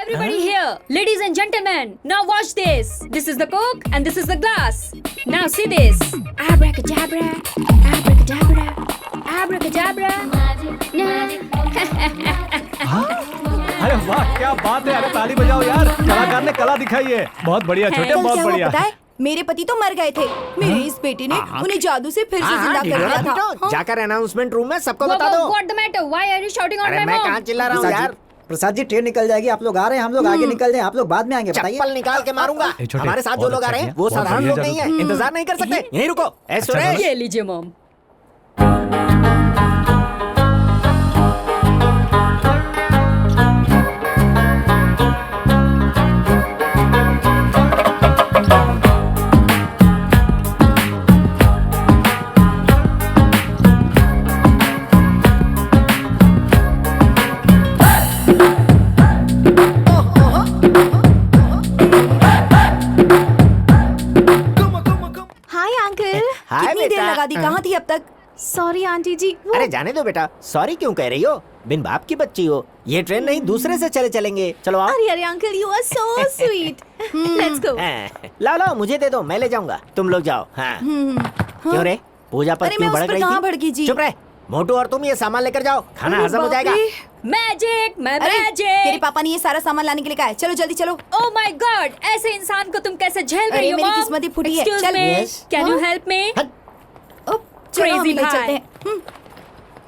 Everybody here, ladies and gentlemen, now watch this. This is the Coke and this is the glass. Now see this. Abracadabra, abracadabra, abracadabra. अरे वाह क्या बात है। अरे ताली बजाओ यार, कलाकार ने कला दिखाई है। बहुत बढ़िया छोटे, बहुत बढ़िया। पता है मेरे पति तो मर गए थे, मेरी इस बेटी ने उन्हें जादू से फिर से जिंदा कर दिया था। जाकर अनाउंसमेंट रूम में सबको बता दो। What the matter? Why are you shouting on my मैं mom? कहाँ चिल्ला रहा हूँ यार। प्रसाद जी ट्रेन निकल जाएगी, आप लोग आ रहे हैं, हम लोग आगे निकल जाएं, आप लोग बाद में आएंगे। बताइए। चप्पल निकाल के मारूंगा। हमारे साथ जो लोग आ रहे हैं वो साधारण लोग नहीं है, इंतजार नहीं कर सकते। यहीं रुको। सुरेश, ये लीजिए मॉम। कितनी देर लगा दी, कहाँ थी अब तक? सॉरी आंटी जी। अरे जाने दो बेटा, सॉरी क्यों कह रही हो? बिन बाप की बच्ची हो। ये ट्रेन नहीं दूसरे से चलेंगे। चलो आओ। अरे uncle you are so sweet. Let's go. लाओ मुझे दे दो, मैं ले जाऊंगा, तुम लोग जाओ। हाँ। क्यों रे, पूजा पर क्यों भड़क रही थी? चुप रहे। मोटू और तुम ये सामान लेकर जाओ, खाना हजम हो जाएगा। Magic, magic. तेरे पापा ने ये सारा सामान लाने के लिए कहा है। चलो जल्दी चलो। ओह माय गॉड, ऐसे इंसान को तुम कैसे झेल रही हो? मेरी किस्मत ही फूटी है। चल, can you help me? Crazy भाई।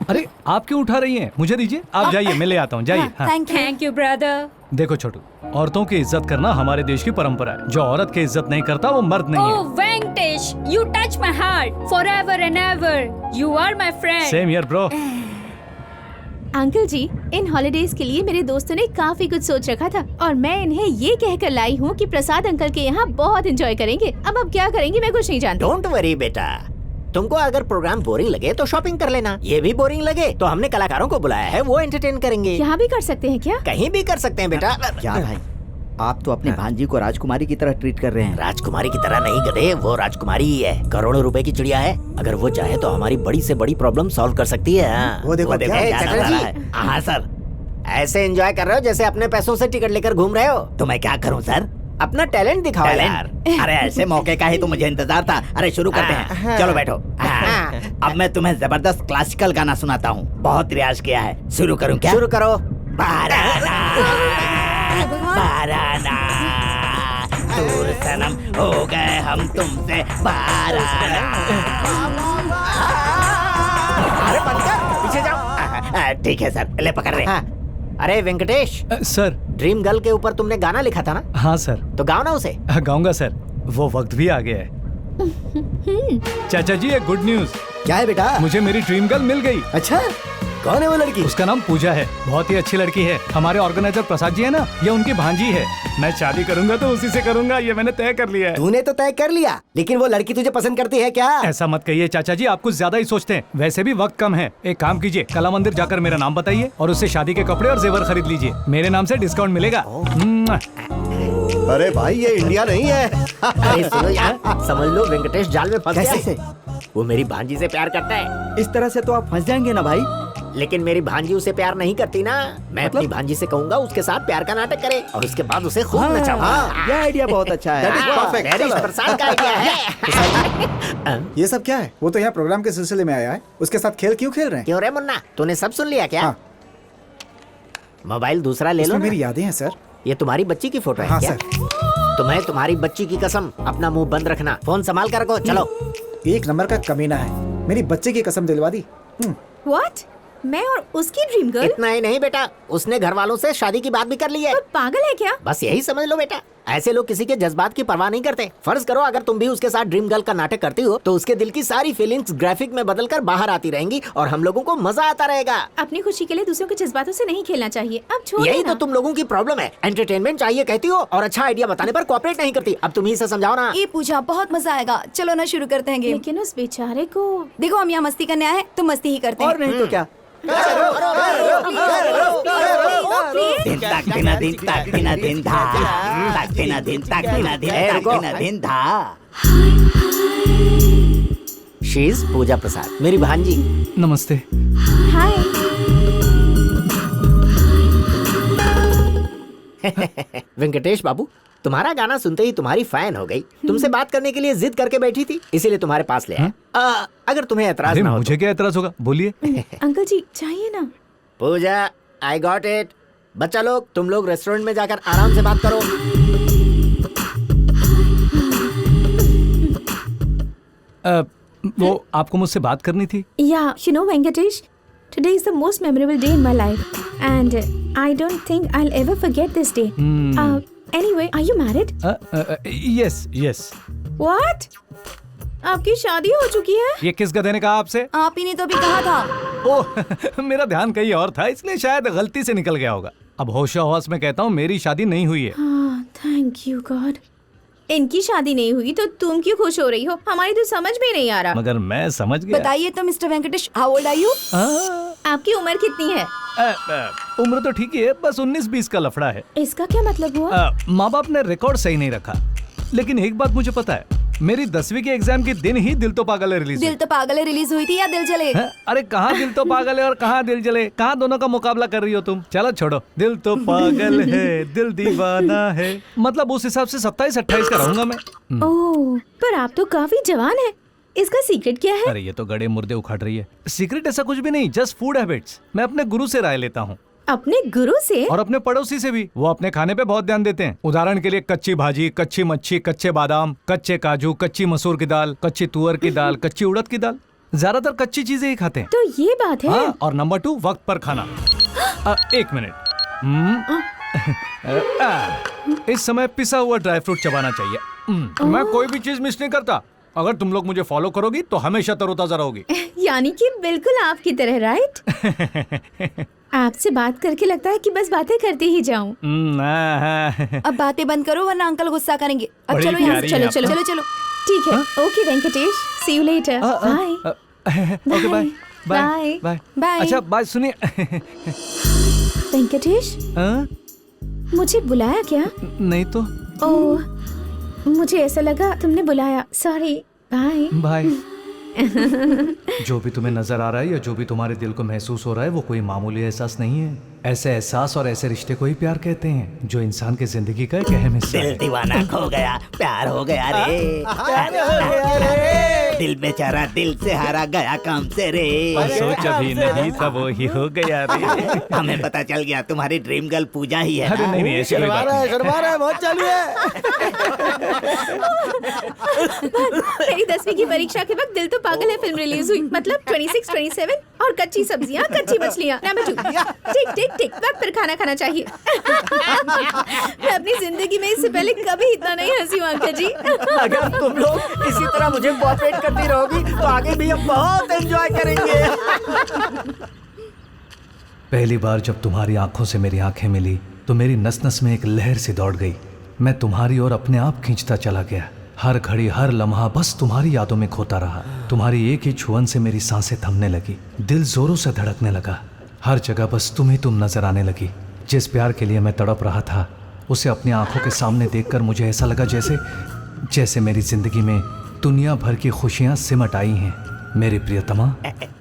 अरे आप क्यों उठा रही हैं? मुझे दीजिए, आप जाइए, मैं ले आता हूँ। जाइए। Thank you brother. देखो छोटू, औरतों की इज्जत करना हमारे देश की परंपरा है। जो औरत की इज्जत नहीं करता वो मर्द नहीं है। ओह Venkatesh, you touch my heart forever and ever. You are my friend. Same here bro. Uncle ji, इन हॉलिडेज के लिए मेरे दोस्तों ने काफी कुछ सोच रखा था और मैं इन्हें ये कहकर लाई हूँ कि प्रसाद अंकल के यहाँ बहुत एंजॉय करेंगे। अब क्या करेंगे मैं कुछ नहीं जानती। डोंट वरी बेटा, तुमको अगर प्रोग्राम बोरिंग लगे तो शॉपिंग कर लेना। ये भी बोरिंग लगे तो हमने कलाकारों को बुलाया है, वो एंटरटेन करेंगे। यहाँ भी कर सकते हैं क्या? कहीं भी कर सकते हैं बेटा। क्या भाई, आप तो अपने भांजी को राजकुमारी की तरह ट्रीट कर रहे हैं। राजकुमारी की तरह नहीं गधे, वो राजकुमारी ही है। करोड़ों रुपए की चिड़िया है। अगर वो चाहे तो हमारी बड़ी से बड़ी प्रॉब्लम सॉल्व कर सकती है। वो देखो हाँ सर, ऐसे एंजॉय कर रहे हो जैसे अपने पैसों से टिकट लेकर घूम रहे हो। तो मैं क्या करूँ सर? अपना टैलेंट दिखाओ यार। अरे ऐसे मौके का ही तो मुझे इंतजार था। अरे शुरू करते हैं, चलो बैठो। अब मैं तुम्हें जबरदस्त क्लासिकल गाना सुनाता हूँ, बहुत रियाज किया है। शुरू करूँ क्या? शुरू करो। दूर सनम हो गए हम तुमसे बाराना। अरे बंद कर, पीछे जाओ। ठीक है सर, ले पकड़ रहे। अरे वेंकटेश सर, ड्रीम गर्ल के ऊपर तुमने गाना लिखा था ना? हाँ सर। तो गाओ ना उसे। गाऊंगा सर, वो वक्त भी आ गया है। चाचा जी एक गुड न्यूज। क्या है बेटा? मुझे मेरी ड्रीम गर्ल मिल गई। अच्छा, कौन है वो लड़की? उसका नाम पूजा है, बहुत ही अच्छी लड़की है। हमारे ऑर्गेनाइजर प्रसाद जी है ना, ये उनकी भांजी है। मैं शादी करूंगा तो उसी से करूंगा, ये मैंने तय कर लिया है। तूने तो तय कर लिया, लेकिन वो लड़की तुझे पसंद करती है क्या? ऐसा मत कहिए चाचा जी, आप कुछ ज्यादा ही सोचते हैं। वैसे भी वक्त कम है। एक काम कीजिए, कला मंदिर जाकर मेरा नाम बताइए और उससे शादी के कपड़े और जेवर खरीद लीजिए। मेरे नाम से डिस्काउंट मिलेगा। अरे भाई, ये इंडिया नहीं है। अरे सुनो यार, समझ लो वेंकटेश जाल में फंस गया। वो मेरी भांजी से प्यार करता है। इस तरह से तो आप फंस जाएंगे ना भाई। लेकिन मेरी भांजी उसे प्यार नहीं करती ना। मैं अपनी भांजी से कहूंगा उसके साथ प्यार का नाटक करे और उसके बाद उसे खूब नचाऊंगा। ये आइडिया बहुत अच्छा है। प्रसाद का आइडिया है। ये सब क्या है? वो तो यहाँ प्रोग्राम के सिलसिले में आया है, उसके साथ खेल क्यों खेल रहे हैं? क्यों रे मुन्ना, तूने सब सुन लिया क्या? हाँ। मोबाइल दूसरा ले लो ना। मेरी यादें हैं सर। ये तुम्हारी बच्ची की फोटो है हाँ क्या? सर। तुम्हें तुम्हारी बच्ची की कसम, अपना मुंह बंद रखना, फोन संभाल कर रखो। चलो। एक नंबर का कमीना है, मेरी बच्चे की कसम दिलवा दी। What? मैं और उसकी ड्रीम गर्ल? इतना ही नहीं बेटा, उसने घर वालों से शादी की बात भी कर ली है। पागल है क्या? बस यही समझ लो बेटा, ऐसे लोग किसी के जज्बात की परवाह नहीं करते। फर्ज करो अगर तुम भी उसके साथ ड्रीम गर्ल का नाटक करती हो तो उसके दिल की सारी फीलिंग्स ग्राफिक में बदलकर बाहर आती रहेंगी और हम लोगों को मजा आता रहेगा। अपनी खुशी के लिए दूसरों के जज्बातों से नहीं खेलना चाहिए। अब छोड़ यही देना। तो तुम लोगों की प्रॉब्लम है। एंटरटेनमेंट चाहिए कहती हो और अच्छा आइडिया बताने पर कोऑपरेट नहीं करती। अब तुम ही से समझाओ ना। ये पूजा, बहुत मजा आएगा। चलो ना शुरू करते हैं गेम। लेकिन उस बेचारे को देखो, हम यहाँ मस्ती करने आए हैं तो मस्ती ही करते हैं। और नहीं तो क्या? शी इज पूजा प्रसाद, मेरी भांजी। नमस्ते। हाय। वेंकटेश बाबू, तुम्हारा गाना सुनते ही तुम्हारी फैन हो गई। तुमसे बात करने के लिए जिद करके बैठी थी, इसीलिए तुम्हारे पास ले आया। अगर तुम्हें एतराज अरे ना हो मुझे क्या एतराज होगा, बोलिए। अंकल जी चाहिए ना? पूजा, आई गॉट इट। बच्चा लोग, तुम लोग रेस्टोरेंट में जाकर आराम से बात करो। वो आपको मुझसे बात करनी थी। Yeah, you know, Venkatesh, today is the most memorable day in my life, and I don't think I'll ever forget this day. Anyway, are you married? Yes yes. What? आपकी शादी हो चुकी है? ये किस गधे ने कहा आपसे? आप ही ने तो अभी कहा था। ओह मेरा ध्यान कहीं और था, इसलिए शायद गलती से निकल गया होगा। अब होशो हौस में कहता हूँ, मेरी शादी नहीं हुई है। Thank you God. इनकी शादी नहीं हुई तो तुम क्यों खुश हो रही हो? हमारी तो समझ में नहीं आ रहा। मगर मैं समझ गया। बताइए तो mister Venkatesh, how old are you? आपकी उम्र कितनी है? उम्र तो ठीक ही है, बस 19-20 का लफड़ा है। इसका क्या मतलब हुआ? माँ बाप ने रिकॉर्ड सही नहीं रखा, लेकिन एक बात मुझे पता है, मेरी 10वीं के एग्जाम के दिन ही दिल तो पागल है रिलीज दिल तो पागल है रिलीज हुई थी या दिल जले? अरे कहाँ दिल तो पागल है और कहाँ दिल जले, कहाँ दोनों का मुकाबला कर रही हो तुम? चलो छोड़ो, दिल तो पागल है दिल दीवाना है, मतलब उस हिसाब से 27-28 का रहूंगा मैं। ओह, पर आप तो काफी जवान है। इसका सीक्रेट क्या है? अरे ये तो गड़े मुर्दे उखाड़ रही है। सीक्रेट ऐसा कुछ भी नहीं, जस्ट फूड हैबिट्स। मैं अपने गुरु से राय लेता हूँ। अपने गुरु से? और अपने पड़ोसी से भी। वो अपने खाने पे बहुत ध्यान देते हैं। उदाहरण के लिए कच्ची भाजी, कच्ची मच्छी, कच्चे बादाम, कच्चे काजू, कच्ची मसूर की दाल, कच्ची तुअर की दाल, कच्ची उड़द की दाल, ज्यादातर कच्ची चीजें ही खाते हैं। तो ये बात है। हाँ, और नंबर 2, वक्त पर खाना। 1 मिनट। इस समय पिसा हुआ ड्राई फ्रूट चबाना चाहिए। मैं कोई भी चीज मिस नहीं करता। अगर तुम लोग मुझे फॉलो करोगी तो हमेशा तरोताजा रहोगी। यानी कि बिल्कुल आपकी तरह, राइट? आपसे बात करके लगता है कि बस बातें करते ही जाऊं। अब बातें बंद करो वरना अंकल गुस्सा करेंगे। अब बड़ी चलो यहाँ से, प्यारी चलो है चलो चलो चलो। ठीक है, okay Venkatesh, see you later. Bye. Okay bye bye. Bye. Bye. अच्छा बाय, सुनिए। वेंकटेश, मुझे बुलाया क्या? नहीं तो। ओह, मुझे ऐसा लगा तुमने बुलाया, सॉरी। Bye bye. जो भी तुम्हें नजर आ रहा है या जो भी तुम्हारे दिल को महसूस हो रहा है, वो कोई मामूली एहसास नहीं है। ऐसे एहसास और ऐसे रिश्ते को ही प्यार कहते हैं, जो इंसान की जिंदगी का एक अहम हिस्सा दिल है। दीवाना खो गया, प्यार हो गया रे, दिल बेचारा दिल से हारा गया काम से रे। सोचा भी नहीं था वो ही हो गया रे। हमें पता चल गया तुम्हारी ड्रीम गर्ल पूजा ही है। अरे नहीं ऐसी कोई बात नहीं। बहुत चालू है। मेरी 10वीं की परीक्षा के वक्त दिल तो पागल है फिल्म रिलीज हुई, मतलब 26, 27 और कच्ची सब्जियां, कच्ची मछलियां। नंबर 2, टिक टिक टिक, वक्त पर खाना खाना चाहिए। मैं अपनी जिंदगी में इससे पहले कभी इतना नहीं हंसी हूँ अंकल जी। अगर तुम लोग इसी तरह मुझे कोऑपरेट करती रहोगी तो आगे भी हम बहुत एंजॉय करेंगे। पहली बार जब तुम्हारी आंखों से मेरी आंखें मिली तो मेरी नस नस में एक लहर सी दौड़ गई। मैं तुम्हारी ओर अपने आप खींचता चला गया। हर घड़ी हर लम्हा बस तुम्हारी यादों में खोता रहा। तुम्हारी एक ही छुअन से मेरी सांसें थमने लगी, दिल जोरों से धड़कने लगा। हर जगह बस तुम ही तुम नजर आने लगी। जिस प्यार के लिए मैं तड़प रहा था, उसे अपनी आंखों के सामने देखकर मुझे ऐसा लगा जैसे मेरी जिंदगी में दुनिया भर की खुशियां सिमट आई हैं। मेरी प्रियतमा।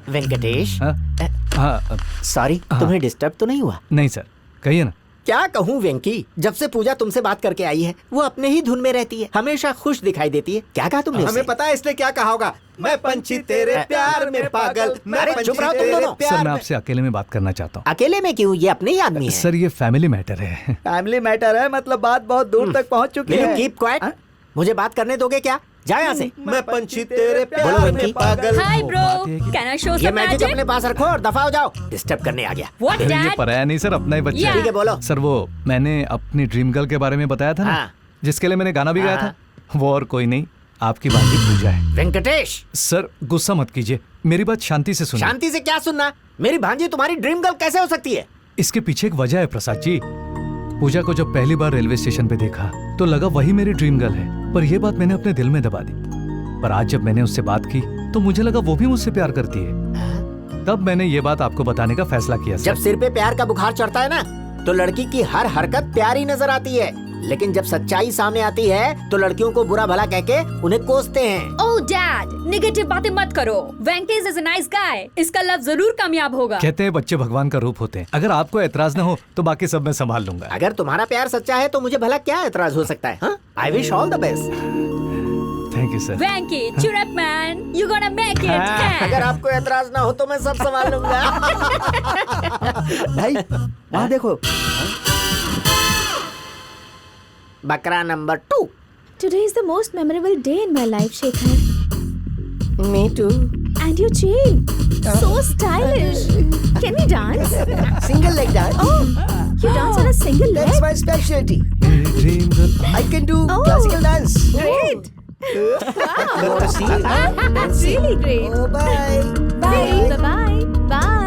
वेंकटेश, हाँ, सॉरी, तुम्हें डिस्टर्ब तो नहीं हुआ? नहीं सर, कहिए ना। क्या कहूँ वेंकी, जब से पूजा तुमसे बात करके आई है वो अपने ही धुन में रहती है, हमेशा खुश दिखाई देती है। क्या कहा तुमने? हमें पता है इसने क्या कहा होगा। मैं पंछी तेरे प्यार में पागल, मैं अरे चुप रहो तुम दोनों। सर मैं आपसे अकेले में बात करना चाहता हूँ। अकेले में क्यों? ये अपने ही आदमी है। सर ये फैमिली मैटर है। फैमिली मैटर है, मतलब बात बहुत दूर तक पहुंच चुकी है। Keep quiet. मुझे बात करने दोगे क्या? जाओ यहाँ से। मैं पंछी तेरे बोलो प्यार वेंकी। में पागल। Hi bro, can I show ये some मैजिक magic? अपने पास रखो और दफा हो जाओ। डिस्टर्ब करने आ गया। What ये dad? पराया नहीं सर, अपना ही बच्चा Yeah. ठीक है, बोलो। सर वो मैंने अपनी ड्रीम गर्ल के बारे में बताया था ना, हाँ। जिसके लिए मैंने गाना भी गाया हाँ। था, वो और कोई नहीं, आपकी भांजी पूजा है। वेंकटेश, सर गुस्सा मत कीजिए, मेरी बात शांति से सुनिए। शांति से क्या सुनना? मेरी भांजी तुम्हारी ड्रीम गर्ल कैसे हो सकती है? इसके पीछे एक वजह है प्रसाद जी। पूजा को जब पहली बार रेलवे स्टेशन पे देखा तो लगा वही मेरी ड्रीम गर्ल है, पर यह बात मैंने अपने दिल में दबा दी। पर आज जब मैंने उससे बात की तो मुझे लगा वो भी मुझसे प्यार करती है। तब मैंने ये बात आपको बताने का फैसला किया। जब सिर पे प्यार का बुखार चढ़ता है ना, तो लड़की की हर हरकत प्यारी नजर आती है। लेकिन जब सच्चाई सामने आती है तो लड़कियों को बुरा भला कह के उन्हें कोसते हैं। ओह डैड, नेगेटिव बातें मत करो। Venkatesh is a nice guy. इसका लव जरूर कामयाब होगा। कहते हैं बच्चे भगवान का रूप होते हैं। अगर आपको एतराज न हो तो बाकी सब मैं संभाल लूंगा। अगर तुम्हारा प्यार सच्चा है तो मुझे भला क्या एतराज हो सकता है? I wish all the best. Thank you sir. Venky, cheer up man, you're gonna make it. अगर आपको एतराज ना हो तो मैं सब संभाल लूंगा। भाई वहाँ देखो। बकरा number 2। Today is the most memorable day in my life, Shekhar. Me too. And your chain, so stylish. Can we dance? Single leg dance. Oh, you dance on a single leg? That's my specialty. Dream girl. I can do Oh. classical dance. Great. You want to see? That's really great. Oh, bye. Bye. Bye. Bye.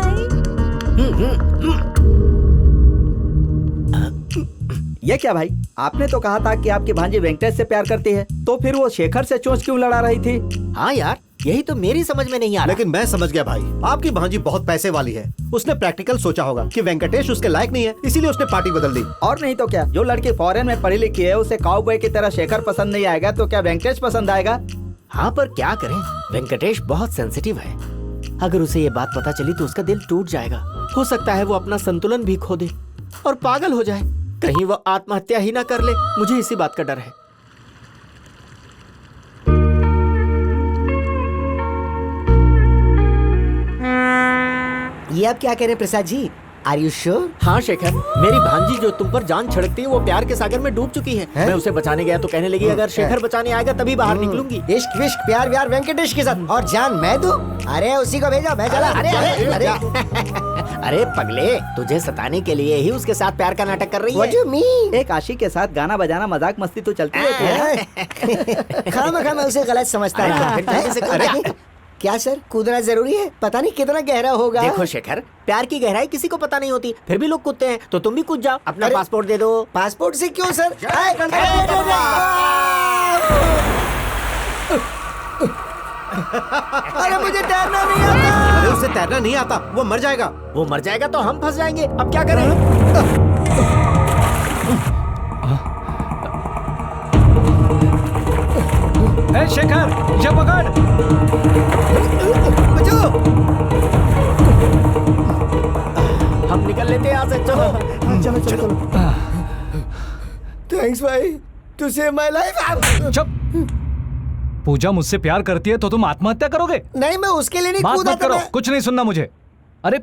ये क्या भाई, आपने तो कहा था कि आपकी भांजी वेंकटेश से प्यार करती है, तो फिर वो शेखर से चोंच क्यों लड़ा रही थी? हाँ यार, यही तो मेरी समझ में नहीं आ रहा। लेकिन मैं समझ गया भाई, आपकी भांजी बहुत पैसे वाली है। उसने प्रैक्टिकल सोचा होगा कि वेंकटेश उसके लायक नहीं है, इसीलिए उसने पार्टी बदल दी। और नहीं तो क्या, जो लड़की फॉरेन में पढ़ी लिखी है उसे काउबॉय की तरह शेखर पसंद नहीं आएगा तो क्या वेंकटेश पसंद आएगा? हाँ पर क्या करें, वेंकटेश बहुत सेंसिटिव है। अगर उसे ये बात पता चली तो उसका दिल टूट जाएगा। हो सकता है वो अपना संतुलन भी खो दे और पागल हो जाए। कहीं वो आत्महत्या ही ना कर ले, मुझे इसी बात का डर है। ये आप क्या कह रहे हैं Prasad ji? Are you sure? हाँ शेखर, मेरी भांजी जो तुम पर जान छिड़कती है वो प्यार के सागर में डूब चुकी है। मैं उसे बचाने गया तो कहने लगी अगर शेखर बचाने आएगा तभी बाहर निकलूंगी। इश्क विश्क प्यार व्यार वेंकटेश के साथ और जान मैं दूं? अरे उसी को भेजो, मैं चला। अरे अरे अरे अरे पगले, तुझे सताने के लिए ही उसके साथ प्यार का नाटक कर रही What है। do you mean? एक आशिक के साथ गाना बजाना मजाक मस्ती तो चलती रहती है। खामखा मैं उसे गलत समझता फिर जल्दी से हूँ। कूद जा। अरे क्या सर, कूदना जरूरी है? पता नहीं कितना गहरा होगा। देखो शेखर, प्यार की गहराई किसी को पता नहीं होती, फिर भी लोग कूदते हैं, तो तुम भी कूद जाओ। अपना अरे- पासपोर्ट दे दो। पासपोर्ट से क्यों सर? अरे मुझे तैरना नहीं आता। अरे उसे तैरना नहीं आता, वो मर जाएगा। वो मर जाएगा तो हम फंस जाएंगे, अब क्या करें? ए शेखर, ये पकड़। हम निकल लेते हैं यहाँ से, चलो। चलो चलो चलो। थैंक्स भाई, टू सेव माय लाइफ। चुप। पूजा मुझसे प्यार करती है तो तुम आत्महत्या करोगे? नहीं, मैं उसके लिए नहीं बात कूदा मत था। करो, मैं- कुछ नहीं सुनना मुझे। अरे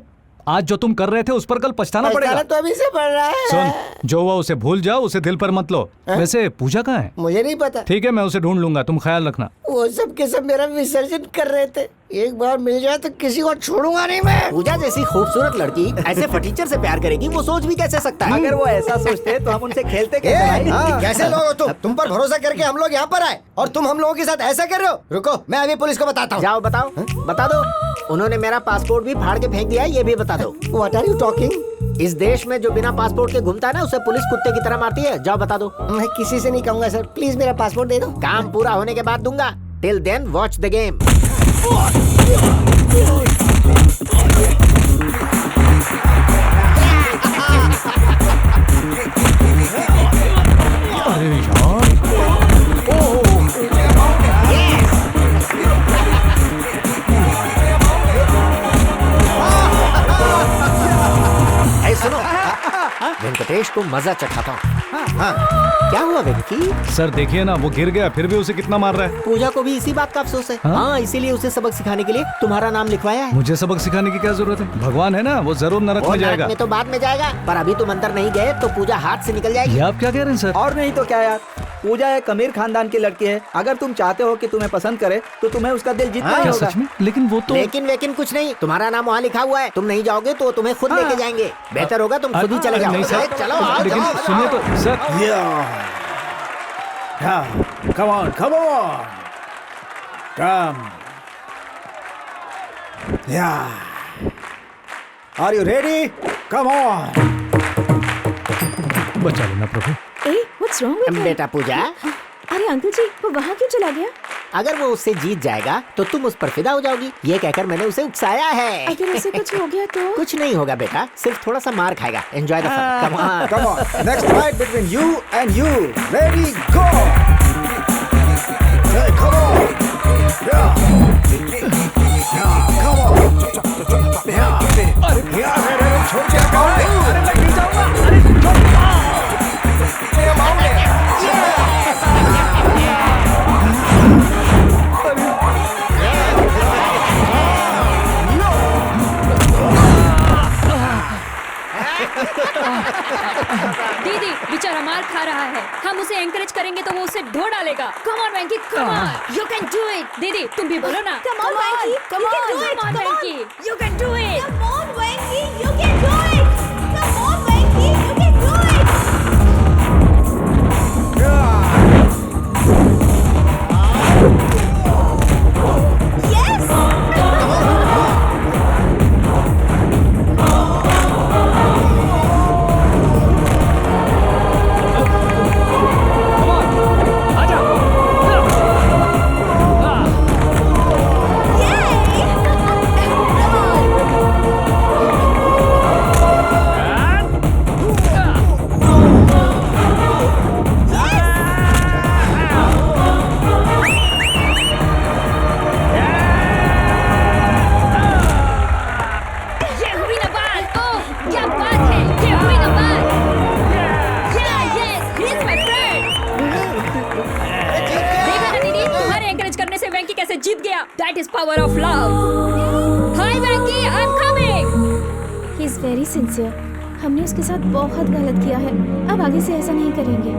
आज जो तुम कर रहे थे उस पर कल पछताना पड़ेगा। पछताना तो अभी से पड़ रहा है। सुन, जो हुआ उसे भूल जाओ, उसे दिल पर मत लो। वैसे पूजा कहाँ है? मुझे नहीं पता। ठीक है, मैं उसे ढूंढ लूंगा, तुम ख्याल रखना। वो सब के सब मेरा विसर्जन कर रहे थे। एक बार मिल जाए तो किसी को छोड़ूंगा नहीं मैं। पूजा जैसी खूबसूरत लड़की ऐसे फटीचर से प्यार करेगी, वो सोच भी कैसे सकता है? अगर वो ऐसा सोचते तो हम उनसे खेलते कैसे भाई? कैसे लोग हो तुम पर भरोसा करके हम लोग यहाँ पर आए और तुम हम लोगों के साथ ऐसा कर रहे हो। रुको, मैं अभी पुलिस को बताता हूँ। जाओ बताओ, बता दो। उन्होंने मेरा पासपोर्ट भी फाड़ के फेंक दिया है, ये भी बता दो। What are you talking? इस देश में जो बिना पासपोर्ट के घूमता है ना, उसे पुलिस कुत्ते की तरह मारती है। जाओ बता दो। मैं किसी से नहीं कहूंगा सर, प्लीज मेरा पासपोर्ट दे दो। काम पूरा होने के बाद दूंगा। Till then watch the game. अरे यार, ऐ सुनो, वेंकटेश को मजा चखाता हूँ। क्या हुआ वेंकी? सर देखिए ना, वो गिर गया फिर भी उसे कितना मार रहा है। पूजा को भी इसी बात का अफसोस है। हाँ? हाँ, इसीलिए उसे सबक सिखाने के लिए तुम्हारा नाम लिखवाया है। मुझे सबक सिखाने की क्या जरूरत है? भगवान है ना, वो जरूर नरक वो में नरक जाएगा। में तो बाद में जाएगा, पर अभी तुम अंदर नहीं गए तो पूजा हाथ से निकल जाएगी। ये आप क्या कह रहे हैं सर? और नहीं तो क्या यार, पूजा एक अमीर खानदान की लड़की है। अगर तुम चाहते हो कि तुम्हें पसंद करे तो तुम्हें उसका दिल जीतना ही क्या होगा। सच में? लेकिन वो तो लेकिन वेकिन कुछ नहीं, तुम्हारा नाम वहाँ लिखा हुआ है। तुम नहीं जाओगे तो वो तुम्हें खुद लेके जाएंगे। बेहतर होगा तुम खुद ही चले जाओ। नहीं सर, अरे चलो आओ, लेकिन जाओ, सुनिए जाओ। तो sir. Come on, come on. Come. Yeah. Are you ready? Come on. बचा लेना प्रभु। ए, what's wrong with him? बेटा पूजा, अरे अंकल जी, वो वहाँ क्यों चला गया? अगर वो उससे जीत जाएगा तो तुम उस पर फिदा हो जाओगी। ये कहकर मैंने उसे उकसाया है। अगर उसे कुछ हो गया तो? कुछ नहीं होगा बेटा, सिर्फ थोड़ा सा मार खाएगा। Enjoy the fun, come on. Come on. Next fight between you and you. Ready, go. Hey, come on. Yeah. Come on. अरे छोड़ दिया कौन? अरे मैं गिर जाऊंगा। अरे दीदी बेचारा मार खा रहा है, हम उसे एंकरेज करेंगे तो वो उसे ढो डालेगा। Come on Venky, come on, you can do it. दीदी तुम भी बोलो ना। Come on, Venky. Come You can on, do it. come on, Come on. Venky. You can do it. Come on, Venky. You can do it. Come on, Venky. You can do it. Yes. ये हुई ना बात। ओह क्या बात है, ये हुई ना बात। Yes, he's my friend. देखा ना दीदी, तुम्हारे एंकरेज करने से वेंकी कैसे जीत गया। That is power of love. Hi Venky, I'm coming. He is very sincere. हमने उसके साथ बहुत गलत किया है, अब आगे से ऐसा नहीं करेंगे।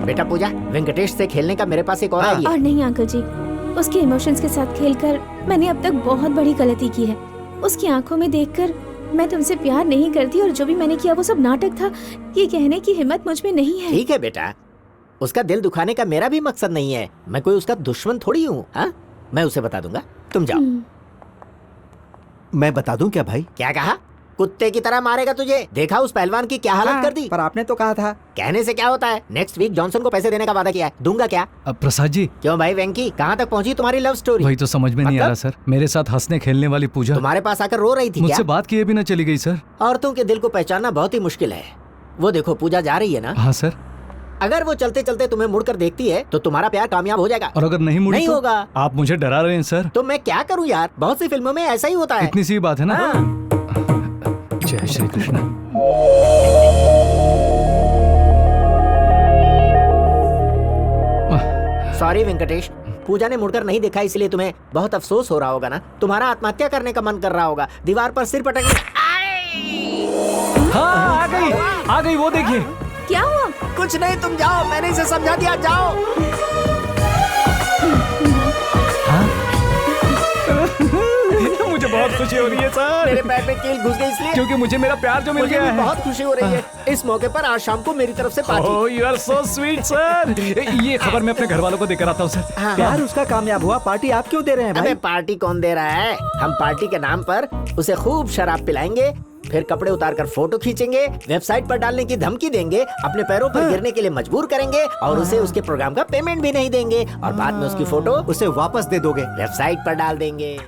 बेटा पूजा, वेंकटेश से खेलने का मेरे पास एक और आइडिया। और नहीं अंकल जी, उसके इमोशंस के साथ खेलकर मैंने अब तक बहुत बड़ी गलती की है। उसकी आंखों में देखकर मैं तुमसे प्यार नहीं करती और जो भी मैंने किया वो सब नाटक था, ये कहने की हिम्मत मुझ में नहीं है। ठीक है बेटा, उसका दिल दुखाने का मेरा भी मकसद नहीं है। मैं कोई उसका दुश्मन थोड़ी हूँ। हाँ, मैं उसे बता दूंगा, तुम जाओ। मैं बता दूं क्या भाई? क्या कहा? कुत्ते की तरह मारेगा तुझे। देखा उस पहलवान की क्या हालत कर दी। पर आपने तो कहा था। कहने से क्या होता है, नेक्स्ट वीक जॉनसन को पैसे देने का वादा किया है। दूंगा क्या? अब प्रसाद जी, क्यों भाई वेंकी, कहाँ तक पहुँची तुम्हारी लव स्टोरी? वही तो समझ में नहीं आ मतलब? रहा सर। मेरे साथ हंसने खेलने वाली पूजा तुम्हारे पास आकर रो रही थी मुझसे क्या? बात किए बिना चली गई सर। औरतों के दिल को पहचानना बहुत ही मुश्किल है। वो देखो पूजा जा रही है ना। हाँ सर। अगर वो चलते चलते तुम्हें मुड़कर देखती है तो तुम्हारा प्यार कामयाब हो जाएगा। और अगर नहीं मुड़ी नहीं तो? होगा। आप मुझे डरा रहे हैं सर। तो मैं क्या करूँ यार, बहुत सी फिल्मों में ऐसा ही होता है। इतनी सी बात है ना। हाँ। जय श्री कृष्ण। सॉरी वेंकटेश, पूजा ने मुड़कर नहीं देखा इसलिए तुम्हें बहुत अफसोस हो रहा होगा ना। तुम्हारा आत्महत्या करने का मन कर रहा होगा, दीवार पर सिर पटकने। हाँ आ गई वो देखिए। क्या हुआ? कुछ नहीं, तुम जाओ, मैंने इसे समझा दिया, जाओ। मुझे बहुत खुशी हो रही है सर। मेरे पैर में कील घुस गई इसलिए। क्योंकि मुझे मेरा प्यार जो मिल मुझे गया भी है। बहुत खुशी हो रही है। इस मौके पर आज शाम को मेरी तरफ से party. Oh you are so sweet sir. ये खबर मैं अपने घर वालों को देकर आता हूँ सर। हाँ। प्यार उसका कामयाब हुआ, पार्टी आप क्यों दे रहे हैं अबे भाई? पार्टी कौन दे रहा है? हम पार्टी के नाम पर उसे खूब शराब पिलाएंगे, फिर कपड़े उतारकर फोटो खींचेंगे, वेबसाइट पर डालने की धमकी देंगे, अपने पैरों पर गिरने के लिए मजबूर करेंगे और उसे उसके प्रोग्राम का पेमेंट भी नहीं देंगे और बाद में उसकी फोटो उसे वापस दे दोगे? वेबसाइट पर डाल देंगे।